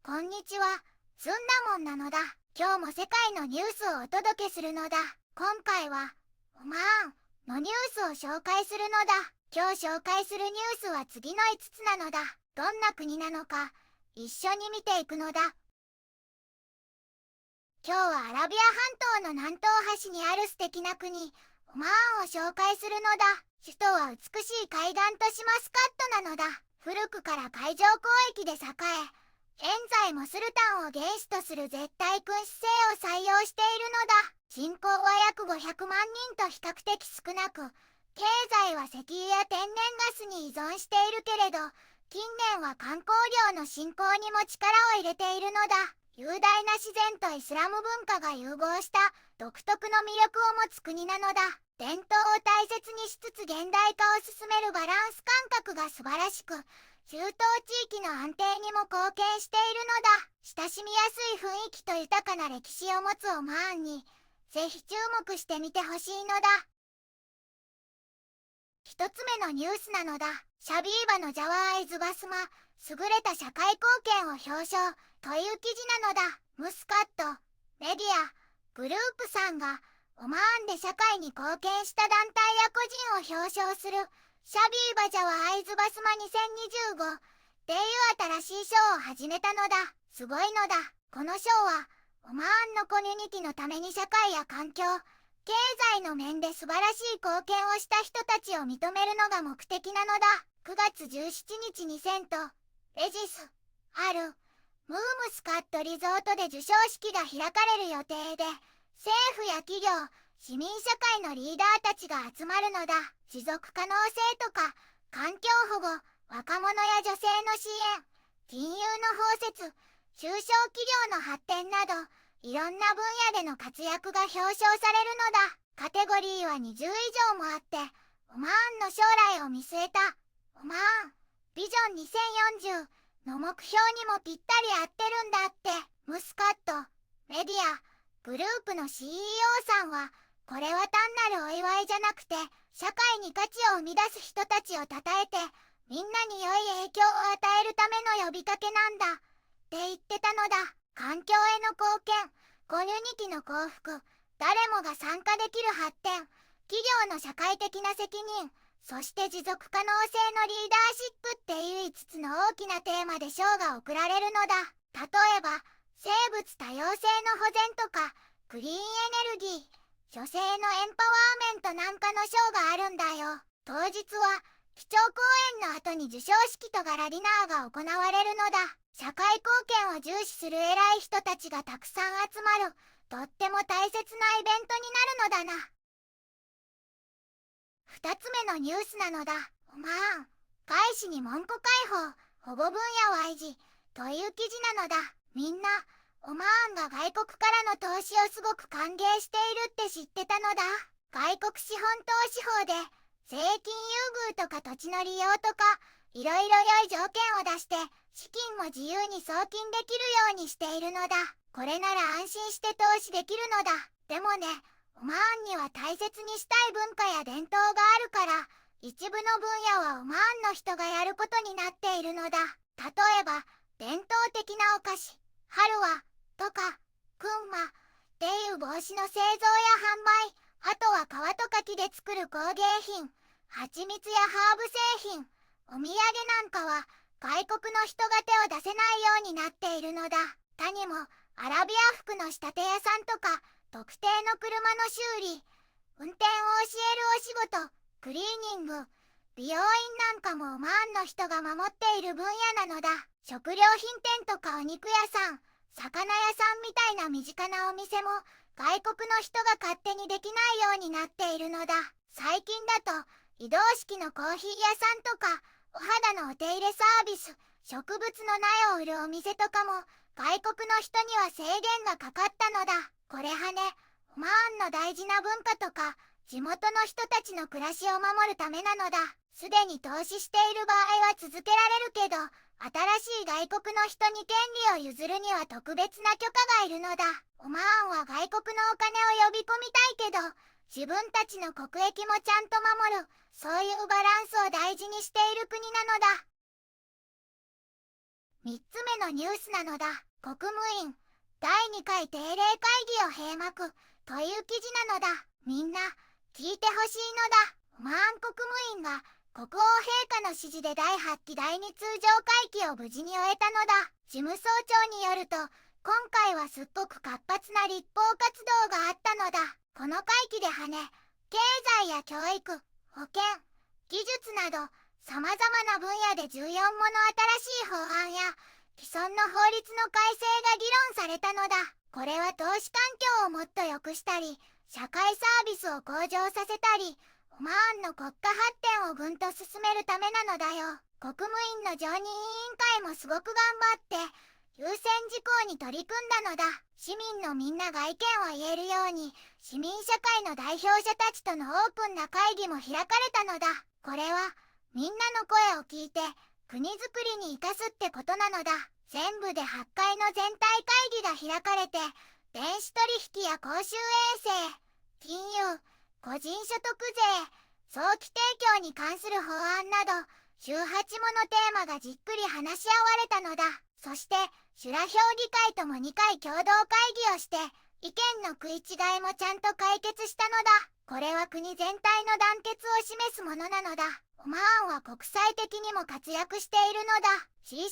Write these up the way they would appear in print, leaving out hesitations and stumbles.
こんにちは、ずんだもんなのだ。今日も世界のニュースをお届けするのだ。今回は、オマーンのニュースを紹介するのだ。今日紹介するニュースは次の5つなのだ。どんな国なのか、一緒に見ていくのだ。今日はアラビア半島の南東端にある素敵な国、オマーンを紹介するのだ。首都は美しい海岸都市マスカットなのだ。古くから海上交易で栄え、現在もスルタンを元首とする絶対君主制を採用しているのだ。人口は約500万人と比較的少なく、経済は石油や天然ガスに依存しているけれど、近年は観光業の振興にも力を入れているのだ。雄大な自然とイスラム文化が融合した独特の魅力を持つ国なのだ。伝統を大切にしつつ現代化を進めるバランス感覚が素晴らしく、中東地域の安定にも貢献しているのだ。親しみやすい雰囲気と豊かな歴史を持つオマーンに、ぜひ注目してみてほしいのだ。一つ目のニュースなのだ。シャビーバのジャワーイズバスマ、優れた社会貢献を表彰という記事なのだ。ムスカット、メディア、グループさんが、オマーンで社会に貢献した団体や個人を表彰する、シャビーバジャワアイズバスマ2025っていう新しい賞を始めたのだ。すごいのだ。この賞は、オマーンのコミュニティのために社会や環境、経済の面で素晴らしい貢献をした人たちを認めるのが目的なのだ。9月17日にセント、レジス、ある、ムームスカットリゾートで授賞式が開かれる予定で、政府や企業、市民社会のリーダーたちが集まるのだ。持続可能性とか、環境保護、若者や女性の支援、金融の包摂、中小企業の発展など、いろんな分野での活躍が表彰されるのだ。カテゴリーは20以上もあって、オマーンの将来を見据えた、オマーン、ビジョン2040の目標にもぴったり合ってるんだって。ムスカット、メディア、グループの CEO さんは、これは単なるお祝いじゃなくて、社会に価値を生み出す人たちを称えて、みんなに良い影響を与えるための呼びかけなんだ、って言ってたのだ。環境への貢献、コミュニティの幸福、誰もが参加できる発展、企業の社会的な責任、そして持続可能性のリーダーシップっていう5つの大きなテーマで賞が贈られるのだ。例えば、生物多様性の保全とか、クリーンエネルギー、女性のエンパワーメントなんかの賞があるんだよ。当日は、基調講演の後に授賞式とガラディナーが行われるのだ。社会貢献を重視する偉い人たちがたくさん集まる、とっても大切なイベントになるのだな。二つ目のニュースなのだ。オマーン、外資に門戸開放、保護分野を維持、という記事なのだ。みんな、オマーンが外国からの投資をすごく歓迎しているって知ってたのだ。外国資本投資法で、税金優遇とか土地の利用とか、いろいろ良い条件を出して、資金も自由に送金できるようにしているのだ。これなら安心して投資できるのだ。でもね、オマーンには大切にしたい文化や伝統があるから、一部の分野はオマーンの人がやることになっているのだ。例えば、伝統的なお菓子、ハルワとか、クンマっていう帽子の製造や販売、あとは皮とか木で作る工芸品、蜂蜜やハーブ製品、お土産なんかは外国の人が手を出せないようになっているのだ。他にもアラビア服の仕立て屋さんとか、特定の車の修理、運転を教えるお仕事、クリーニング、美容院なんかもオマーンの人が守っている分野なのだ。食料品店とかお肉屋さん、魚屋さんみたいな身近なお店も外国の人が勝手にできないようになっているのだ。最近だと移動式のコーヒー屋さんとか、お肌のお手入れサービス、植物の苗を売るお店とかも外国の人には制限がかかったのだ。これはね、オマーンの大事な文化とか地元の人たちの暮らしを守るためなのだ。すでに投資している場合は続けられるけど、新しい外国の人に権利を譲るには特別な許可がいるのだ。オマーンは外国のお金を呼び込みたいけど、自分たちの国益もちゃんと守る、そういうバランスを大事にしている国なのだ。3つ目のニュースなのだ。国務院第2回定例会議を閉幕という記事なのだ。みんな聞いてほしいのだ。オマーン国務院が国王陛下の指示で第8期第2通常会期を無事に終えたのだ。事務総長によると、今回はすっごく活発な立法活動があったのだ。この会期で経済や教育、保健、技術など様々な分野で14もの新しい法案や既存の法律の改正が議論されたのだ。これは投資環境をもっと良くしたり、社会サービスを向上させたり、オマーンの国家発展をぐんと進めるためなのだよ。国務院の常任委員会もすごく頑張って優先事項に取り組んだのだ。市民のみんなが意見を言えるように、市民社会の代表者たちとのオープンな会議も開かれたのだ。これはみんなの声を聞いて国づくりに生かすってことなのだ。全部で8回の全体会議が開かれて、電子取引や公衆衛生、金融、個人所得税、早期提供に関する法案など18ものテーマがじっくり話し合われたのだ。そしてシュラ評議会とも2回共同会議をして、意見の食い違いもちゃんと解決したのだ。これは国全体の団結を示すものなのだ。オマーンは国際的にも活躍しているのだ。CCC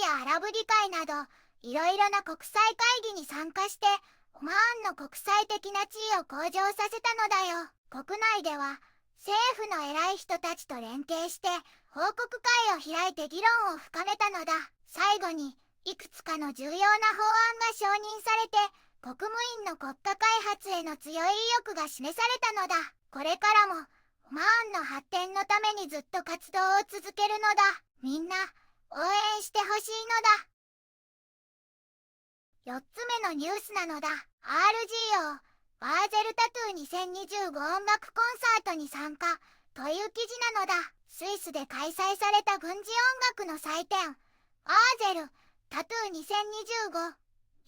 やアラブ議会などいろいろな国際会議に参加して、オマーンの国際的な地位を向上させたのだよ。国内では政府の偉い人たちと連携して報告会を開いて議論を深めたのだ。最後にいくつかの重要な法案が承認されて、国務院の国家開発への強い意欲が示されたのだ。これからもオマーンの発展のためにずっと活動を続けるのだ。みんな応援してほしいのだ。4つ目のニュースなのだ。RGO バーゼルタトゥー2025音楽コンサートに参加という記事なのだ。スイスで開催された軍事音楽の祭典バーゼルタトゥー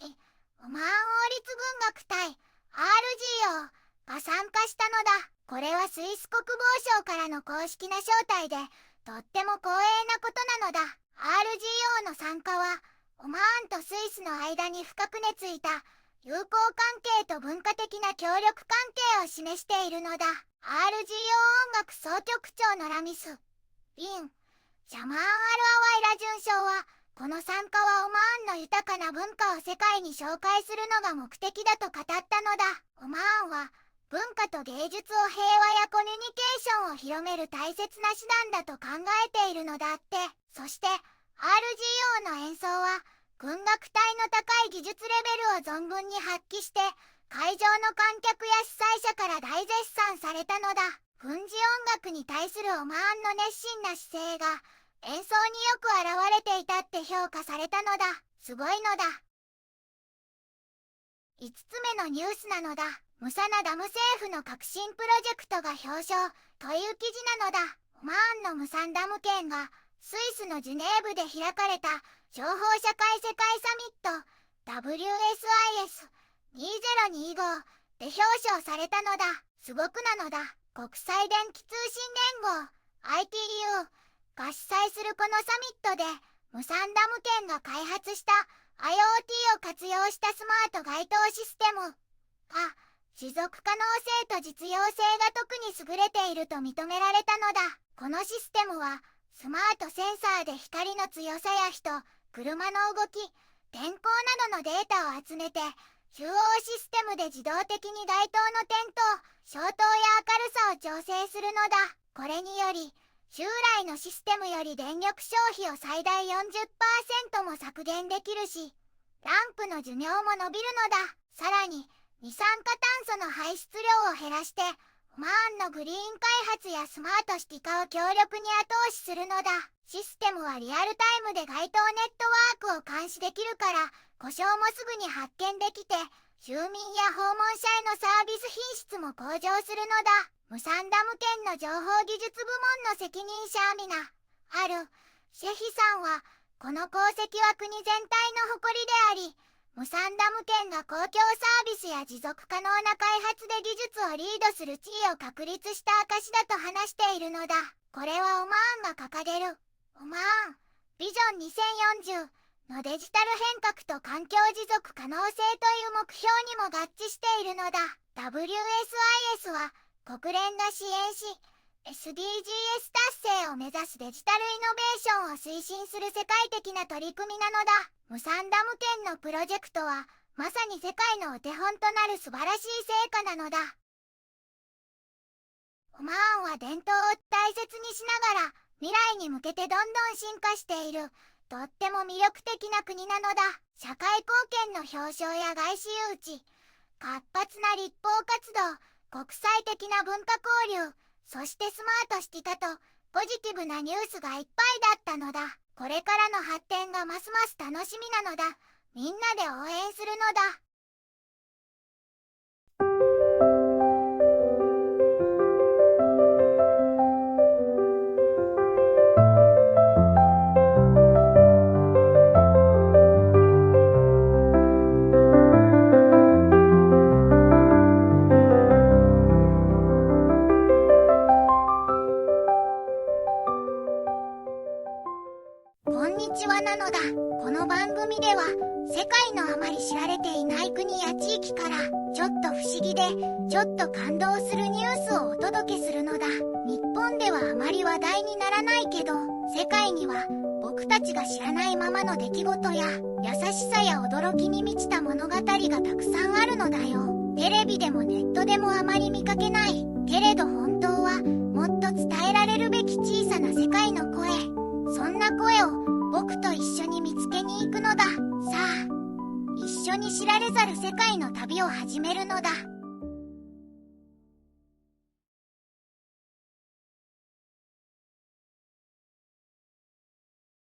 2025にオマーン王立軍楽隊 RGO が参加したのだ。これはスイス国防省からの公式な招待でとっても光栄なことなのだ。 RGO の参加はオマーンとスイスの間に深く根付いた友好関係と文化的な協力関係を示しているのだ。 RGO 音楽総局長のラミス・ビン・ジャマーン・アル・アワイラ准将は、この参加はオマーンの豊かな文化を世界に紹介するのが目的だと語ったのだ。オマーンは文化と芸術を平和やコミュニケーションを広める大切な手段だと考えているのだって。そして RGO の演奏は軍楽隊の高い技術レベルを存分に発揮して、会場の観客や主催者から大絶賛されたのだ。軍事音楽に対するオマーンの熱心な姿勢が演奏によく表れていたって評価されたのだ。すごいのだ。5つ目のニュースなのだ。ムサナダム政府の革新プロジェクトが表彰という記事なのだ。オマーンのムサンダム県がスイスのジュネーブで開かれた情報社会世界サミット WSIS2025 で表彰されたのだ。すごくなのだ。国際電気通信連合 ITU が主催するこのサミットで、ムサンダム県が開発した IoT を活用したスマート街頭システムが持続可能性と実用性が特に優れていると認められたのだ。このシステムはスマートセンサーで光の強さや人、車の動き、天候などのデータを集めて、中央システムで自動的に街灯の点灯、消灯や明るさを調整するのだ。これにより、従来のシステムより電力消費を最大 40% も削減できるし、ランプの寿命も伸びるのだ。さらに、二酸化炭素の排出量を減らして、オマーンのグリーン開発やスマートシティ化を強力に後押しするのだ。システムはリアルタイムで街頭ネットワークを監視できるから、故障もすぐに発見できて、住民や訪問者へのサービス品質も向上するのだ。ムサンダム県の情報技術部門の責任者アミナ・アル・シェヒさんは、この功績は国全体の誇りであり、ムサンダム県が公共サービスや持続可能な開発で技術をリードする地位を確立した証だと話しているのだ。これはオマーンが掲げるオマーンビジョン2040のデジタル変革と環境持続可能性という目標にも合致しているのだ。WSIS は国連が支援し、SDGs 達成を目指すデジタルイノベーションを推進する世界的な取り組みなのだ。ムサンダム県のプロジェクトは、まさに世界のお手本となる素晴らしい成果なのだ。オマーンは伝統を大切にしながら、未来に向けてどんどん進化している、とっても魅力的な国なのだ。社会貢献の表彰や外資誘致、活発な立法活動、国際的な文化交流、そしてスマートシティ化とポジティブなニュースがいっぱいだったのだ。これからの発展がますます楽しみなのだ。みんなで応援するのだ。こんにちはなのだ。この番組では世界のあまり知られていない国や地域からちょっと不思議でちょっと感動するニュースをお届けするのだ。日本ではあまり話題にならないけど、世界には僕たちが知らないままの出来事や優しさや驚きに満ちた物語がたくさんあるのだよ。テレビでもネットでもあまり見かけない。けれど本当はもっと伝えられるべき小さな世界の声。そんな声を僕と一緒に見つけに行くのだ。さあ、一緒に知られざる世界の旅を始めるのだ。